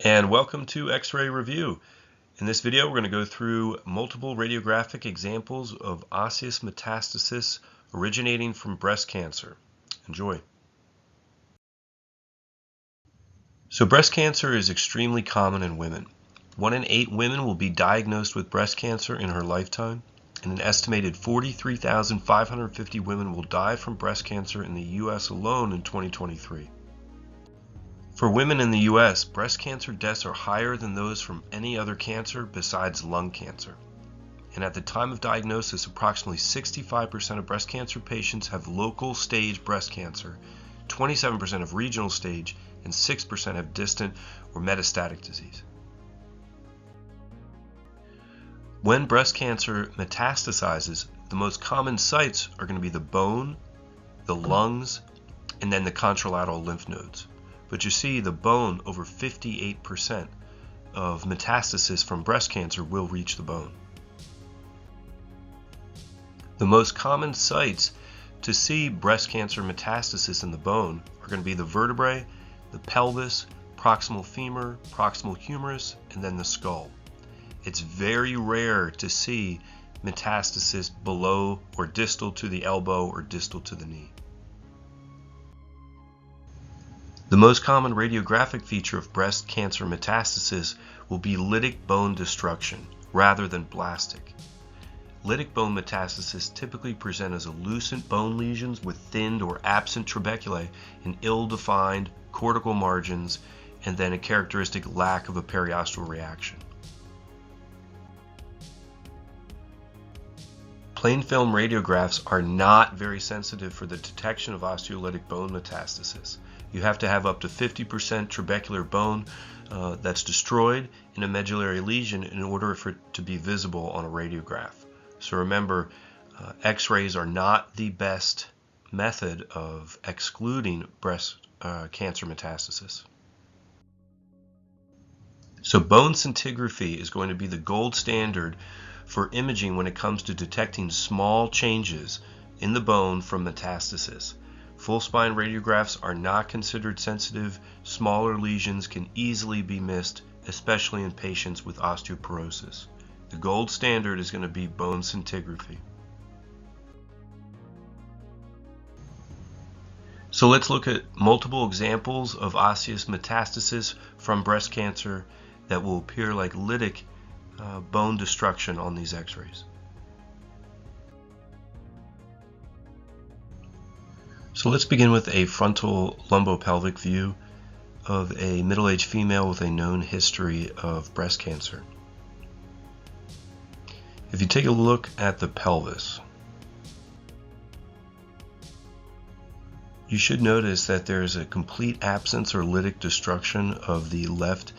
And welcome to X-ray Review. In this video we're going to go through multiple radiographic examples of osseous metastasis originating from breast cancer. Enjoy. So breast cancer is extremely common in women. 1 in 8 women will be diagnosed with breast cancer in her lifetime, and an estimated 43,550 women will die from breast cancer in the U.S. alone in 2023. For women in the U.S., breast cancer deaths are higher than those from any other cancer besides lung cancer. And at the time of diagnosis, approximately 65% of breast cancer patients have local stage breast cancer, 27% have regional stage, and 6% have distant or metastatic disease. When breast cancer metastasizes, the most common sites are going to be the bone, the lungs, and then the contralateral lymph nodes. But you see the bone, over 58% of metastasis from breast cancer will reach the bone. The most common sites to see breast cancer metastasis in the bone are going to be the vertebrae, the pelvis, proximal femur, proximal humerus, and then the skull. It's very rare to see metastasis below or distal to the elbow or distal to the knee. The most common radiographic feature of breast cancer metastasis will be lytic bone destruction rather than blastic. Lytic bone metastasis typically present as lucent bone lesions with thinned or absent trabeculae and ill-defined cortical margins, and then a characteristic lack of a periosteal reaction. Plain film radiographs are not very sensitive for the detection of osteolytic bone metastasis. You have to have up to 50% trabecular bone that's destroyed in a medullary lesion in order for it to be visible on a radiograph. So remember, X-rays are not the best method of excluding breast cancer metastasis. So bone scintigraphy is going to be the gold standard for imaging when it comes to detecting small changes in the bone from metastasis. Full spine radiographs are not considered sensitive. Smaller lesions can easily be missed, especially in patients with osteoporosis. The gold standard is going to be bone scintigraphy. So let's look at multiple examples of osseous metastasis from breast cancer that will appear like lytic bone destruction on these X-rays. So let's begin with a frontal lumbopelvic view of a middle-aged female with a known history of breast cancer. If you take a look at the pelvis, you should notice that there is a complete absence or lytic destruction of the left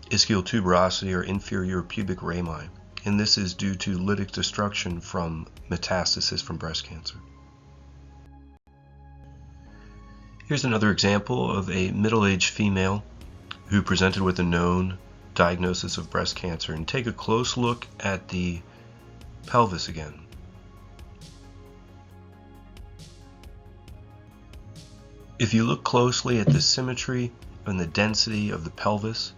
ischial tuberosity or inferior pubic rami, and this is due to lytic destruction from metastasis from breast cancer. Here's another example of a middle-aged female who presented with a known diagnosis of breast cancer, and take a close look at the pelvis again. If you look closely at the symmetry and the density of the pelvis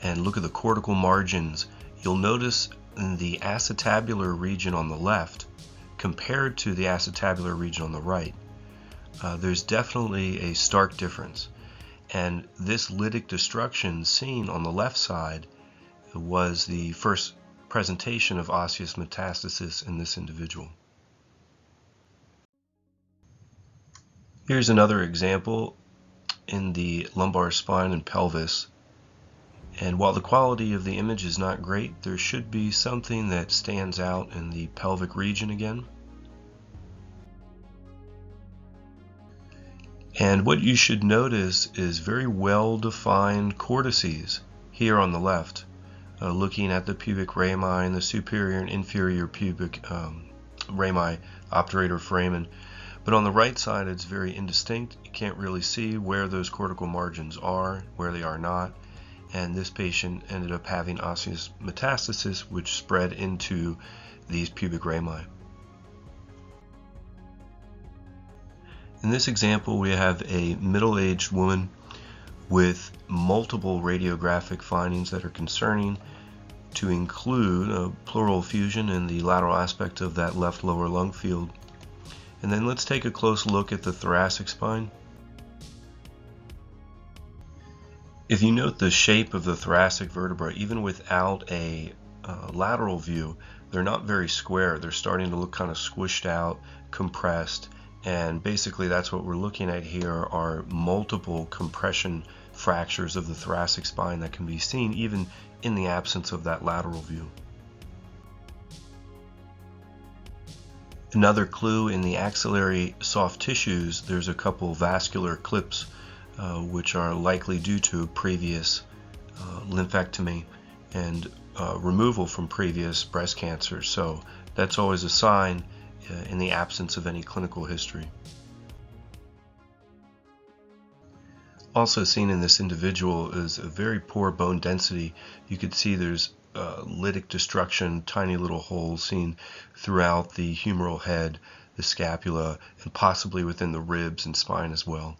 and look at the cortical margins, you'll notice in the acetabular region on the left compared to the acetabular region on the right, there's definitely a stark difference. And this lytic destruction seen on the left side was the first presentation of osseous metastasis in this individual. Here's another example in the lumbar spine and pelvis. And while the quality of the image is not great, there should be something that stands out in the pelvic region again. And what you should notice is very well-defined cortices here on the left, looking at the pubic rami and the superior and inferior pubic rami obturator foramen. But on the right side, it's very indistinct. You can't really see where those cortical margins are, where they are not. And this patient ended up having osseous metastasis, which spread into these pubic rami. In this example, we have a middle-aged woman with multiple radiographic findings that are concerning, to include a pleural effusion in the lateral aspect of that left lower lung field. And then let's take a close look at the thoracic spine. If you note the shape of the thoracic vertebra, even without a lateral view, they're not very square. They're starting to look kind of squished out, compressed, and basically that's what we're looking at here are multiple compression fractures of the thoracic spine that can be seen even in the absence of that lateral view. Another clue, in the axillary soft tissues, there's a couple vascular clips which are likely due to a previous lymphectomy and removal from previous breast cancer. So that's always a sign in the absence of any clinical history. Also seen in this individual is a very poor bone density. You could see there's lytic destruction, tiny little holes seen throughout the humeral head, the scapula, and possibly within the ribs and spine as well.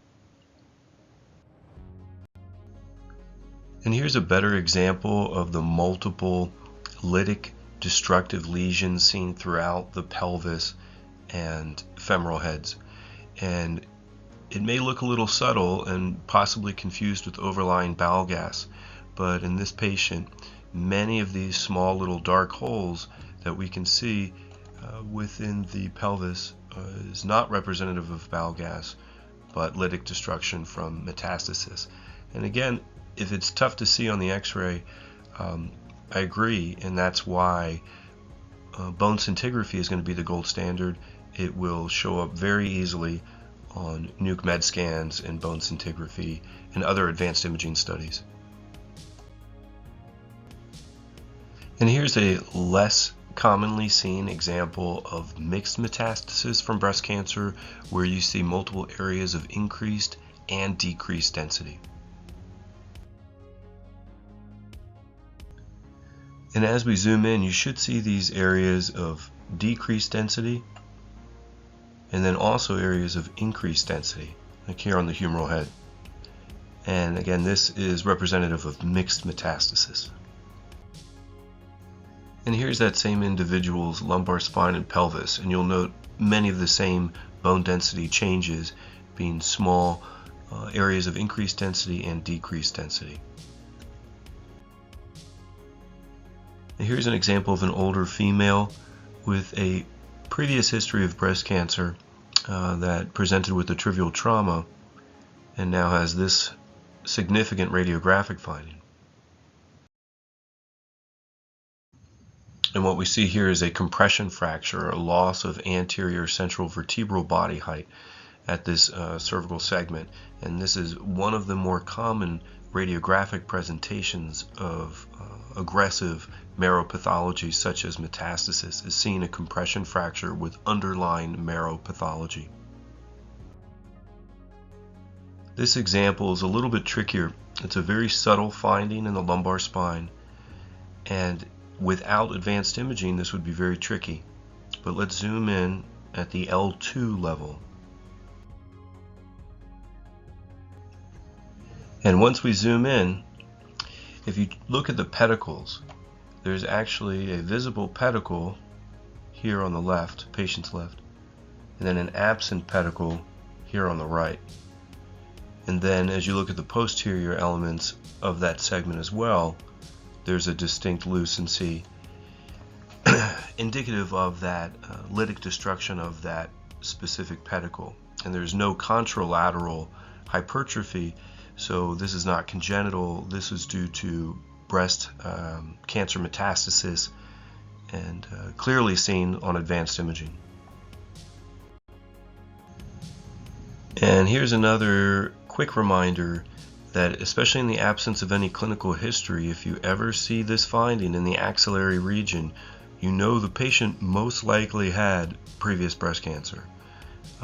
And here's a better example of the multiple lytic destructive lesions seen throughout the pelvis and femoral heads. And it may look a little subtle and possibly confused with overlying bowel gas, but in this patient, many of these small little dark holes that we can see within the pelvis is not representative of bowel gas, but lytic destruction from metastasis. And again, if it's tough to see on the x-ray, I agree, and that's why bone scintigraphy is going to be the gold standard. It will show up very easily on nuke med scans and bone scintigraphy and other advanced imaging studies. And here's a less commonly seen example of mixed metastasis from breast cancer, where you see multiple areas of increased and decreased density. And as we zoom in, you should see these areas of decreased density and then also areas of increased density, like here on the humeral head. And again, this is representative of mixed metastasis. And here's that same individual's lumbar spine and pelvis, and you'll note many of the same bone density changes being small areas of increased density and decreased density. And here's an example of an older female with a previous history of breast cancer that presented with a trivial trauma and now has this significant radiographic finding. And what we see here is a compression fracture, a loss of anterior central vertebral body height at this cervical segment. And this is one of the more common radiographic presentations of aggressive marrow pathology such as metastasis, is seeing a compression fracture with underlying marrow pathology. This example is a little bit trickier. It's a very subtle finding in the lumbar spine, and without advanced imaging this would be very tricky. But let's zoom in at the L2 level. And once we zoom in, if you look at the pedicles, there's actually a visible pedicle here on the left, patient's left, and then an absent pedicle here on the right. And then as you look at the posterior elements of that segment as well, there's a distinct lucency indicative of that lytic destruction of that specific pedicle. And there's no contralateral hypertrophy, so this is not congenital. This is due to breast cancer metastasis and clearly seen on advanced imaging. And here's another quick reminder that, especially in the absence of any clinical history, if you ever see this finding in the axillary region, you know the patient most likely had previous breast cancer.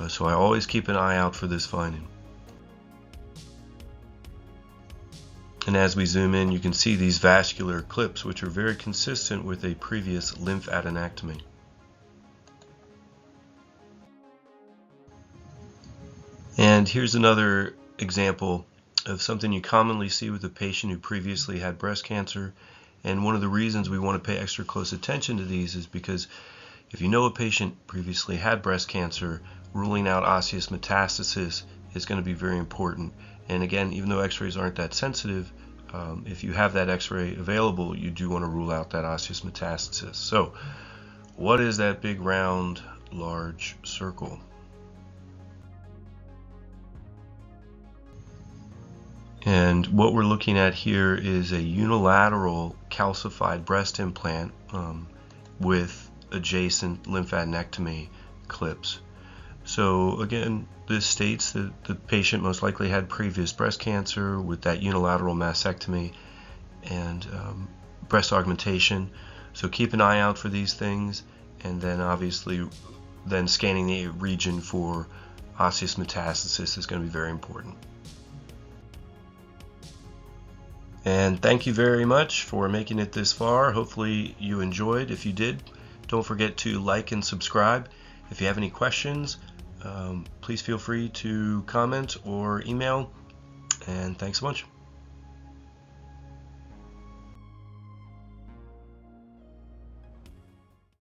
So I always keep an eye out for this finding. And as we zoom in, you can see these vascular clips, which are very consistent with a previous lymphadenectomy. And here's another example of something you commonly see with a patient who previously had breast cancer. And one of the reasons we want to pay extra close attention to these is because if you know a patient previously had breast cancer, ruling out osseous metastasis is going to be very important. And again, even though x-rays aren't that sensitive, if you have that x-ray available, you do want to rule out that osseous metastasis. So what is that big round large circle? And what we're looking at here is a unilateral calcified breast implant with adjacent lymphadenectomy clips. So again, this states that the patient most likely had previous breast cancer with that unilateral mastectomy and breast augmentation. So keep an eye out for these things, and then obviously then scanning the region for osseous metastasis is going to be very important. And thank you very much for making it this far. Hopefully you enjoyed. If you did, don't forget to like and subscribe. If you have any questions, please feel free to comment or email. And thanks so much.